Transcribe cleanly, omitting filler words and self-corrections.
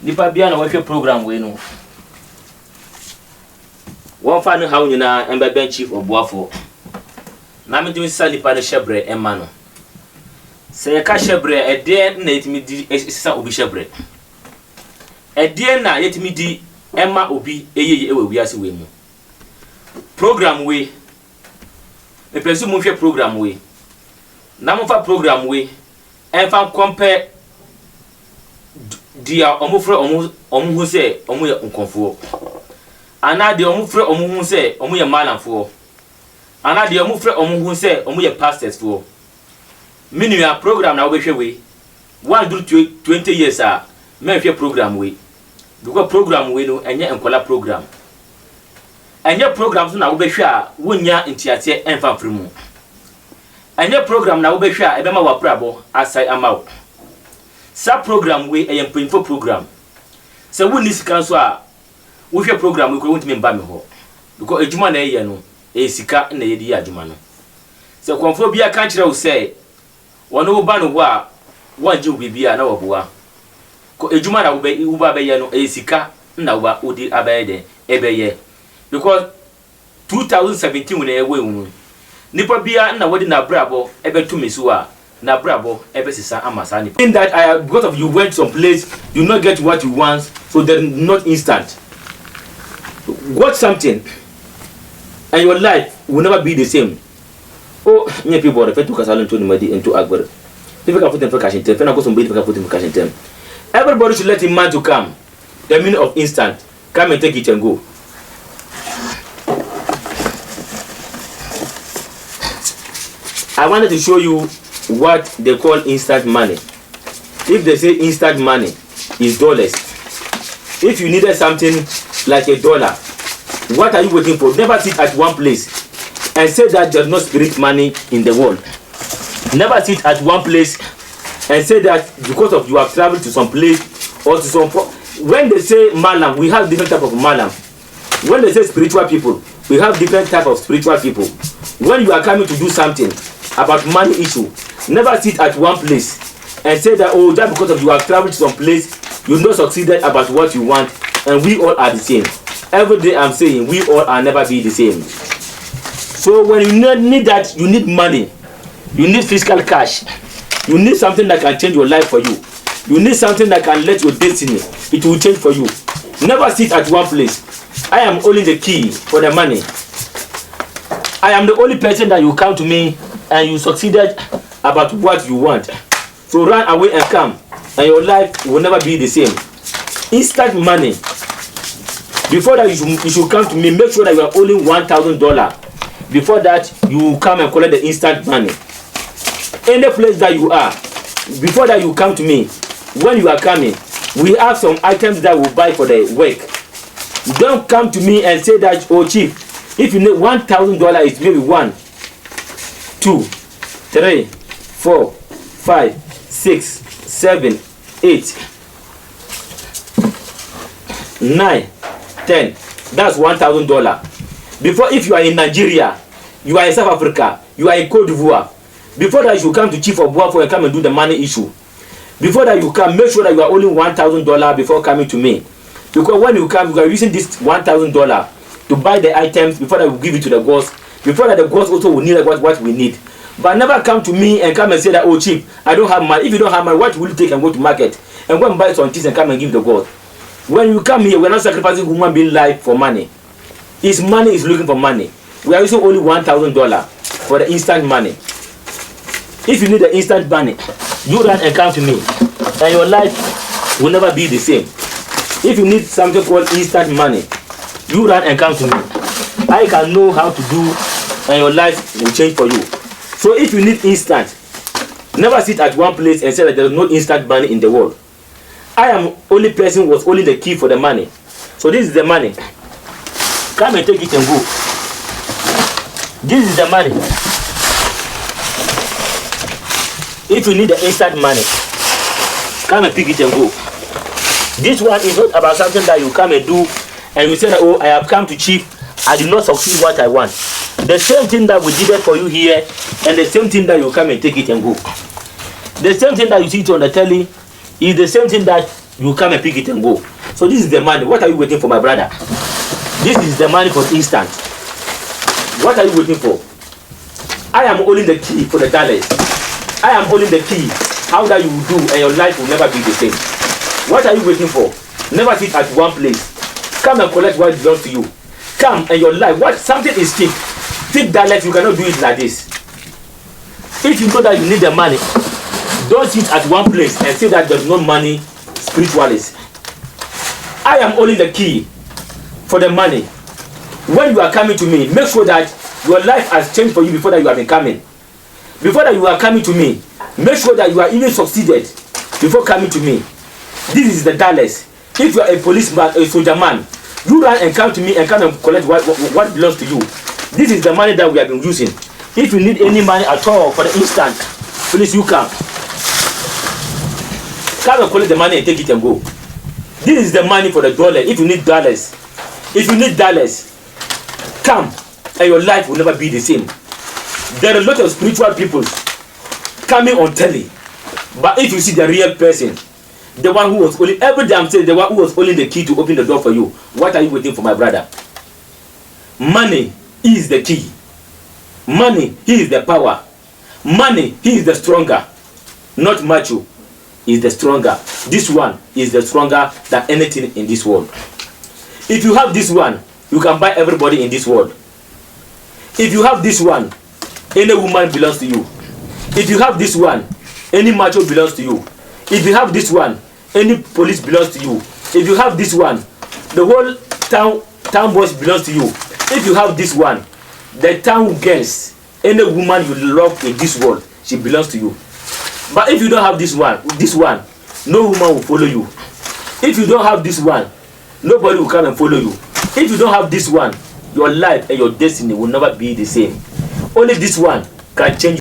nipa bia na wahwe program we no won fa no hawo nyina emba ben chief obuafo na me dimi sa nipa no hyebre emma no se ye ka hyebre ede na yetimi di sisa obi hyebre ede na yetimi di emma obi eyeye ewe wiase we mu program we e pesu mu hwe program we na mo fa program we enfa compare dia omufre omu se omu ye nkonfo ana de omufre omu hu se omu ye malanfo ana de omufre omu hu se omu ye pastors fo minu ya program na obehwe we 120 years a me hwe program we because program we no enye enkola program enye program so na obehwe a wonya ntiate enfa firi mu enye program na obehwe a ebema waprabo asai amawo sa program we a painful program se woni sika so a wo hwe program we ko wontimi mba me ho because ejuma na eye no e sika na ye di adwuma no se konfo bia kan kire wo se wono wo ba no ho a wanje wo bibia na wo boa ko ejuma na wo ba be ye no e sika na wo ba odi abaye de ebeye because 2017 na ewe wu nipa bia na wodi na brabo ebetu mesu a na brabo ebesisa amasa ni in that because of you went some place you not get what you want so they're not instant got something and your life will never be the same. Oh many people refer to Kasalon to Madi into Akbar people can put them for cash in time go somebody can put them for cash in time everybody should let him man to come the meaning of instant come and take it and go. I wanted to show you what they call instant money. If they say instant money is dollars, if you needed something like $1, what are you waiting for? Never sit at one place and say that there's no spirit money in the world. Never sit at one place and say that because of you have traveled to some place or to some. When they say malam, we have different type of malam. When they say spiritual people, we have different type of spiritual people. When you are coming to do something about money issue, never sit at one place and say that oh just because of you have traveled to some place you've not succeeded about what you want and we all are the same. Every day I'm saying we all are never be the same. So when you need that, you need money, you need physical cash, you need something that can change your life for you, you need something that can let your destiny, it will change for you. Never sit at one place. I am only the key for the money. I am the only person that you come to me and you succeeded about what you want. So run away and come and your life will never be the same. Instant money. Before that you should come to me, make sure that you are only $1,000. Before that you come and collect the instant money. Any place that you are, before that you come to me. When you are coming, we have some items that we'll buy for the work. Don't come to me and say that oh chief, if you need $1,000 it's maybe 1, 2, 3, 4, 5, 6, 7, 8, 9, 10. That's $1,000. Before, if you are in Nigeria, you are in South Africa, you are in Cote d'Ivoire, before that you come to Chief of Buafo and come and do the money issue. Before that you come, make sure that you are only $1,000 before coming to me. Because when you come, you are using this $1,000 to buy the items before that we give it to the gods. Before that the gods also will need what we need. But never come to me and come and say that oh chief, I don't have money. If you don't have money, what will you take and go to market and go and buy some things and come and give the god? When you come here, we're not sacrificing human being life for money. His money is looking for money. We are using only $1,000 for the instant money. If you need the instant money, you run and come to me and your life will never be the same. If you need something called instant money, you run and come to me. I can know how to do and your life will change for you. So if you need instant, never sit at one place and say that there is no instant money in the world. I am only person who was only the key for the money. So this is the money. Come and take it and go. This is the money. If you need the instant money, come and pick it and go. This one is not about something that you come and do and you say that oh I have come to chief, I did not succeed what I want. The same thing that we did it for you here and the same thing that you come and take it and go. The same thing that you see it on the telly is the same thing that You come and pick it and go. So this is the money. What are you waiting for, my brother? This is the money for instant. What are you waiting for? I am holding the key for the dollars. I am holding the key. How that you will do, and your life will never be the same. What are you waiting for? Never sit at one place. Come and collect what belongs to you. Come and your life. What something is cheap. Take dollars. You cannot do it like this. If you know that you need the money, don't sit at one place and say that there's no money. Spiritualist. I am holding the key for the money. When you are coming to me, make sure that your life has changed for you before that you have been coming. Before that you are coming to me, make sure that you are even succeeded before coming to me. This is the dollars. If you are a policeman, a soldier man, you run and come to me and come and collect what belongs to you. This is the money that we have been using. If you need any money at all for the instant, please you come. Come and collect the money and take it and go. This is the money for the dollar. If you need dollars, come and your life will never be the same. There are a lot of spiritual people coming on telly, but if you see the real person, the one who was holding every damn thing, the one who was holding the key to open the door for you, what are you waiting for, my brother? Money is the key. Money, he is the power. Money, he is the stronger, not macho. Is the stronger. This one is the stronger than anything in this world. If you have this one, you can buy everybody in this world. If you have this one, any woman belongs to you. If you have this one, any macho belongs to you. If you have this one, any police belongs to you. If you have this one, the whole town boys belongs to you. If you have this one, the town girls, any woman you love in this world, she belongs to you. But if you don't have this one, no woman will follow you. If you don't have this one, nobody will come and follow you. If you don't have this one, your life and your destiny will never be the same. Only this one can change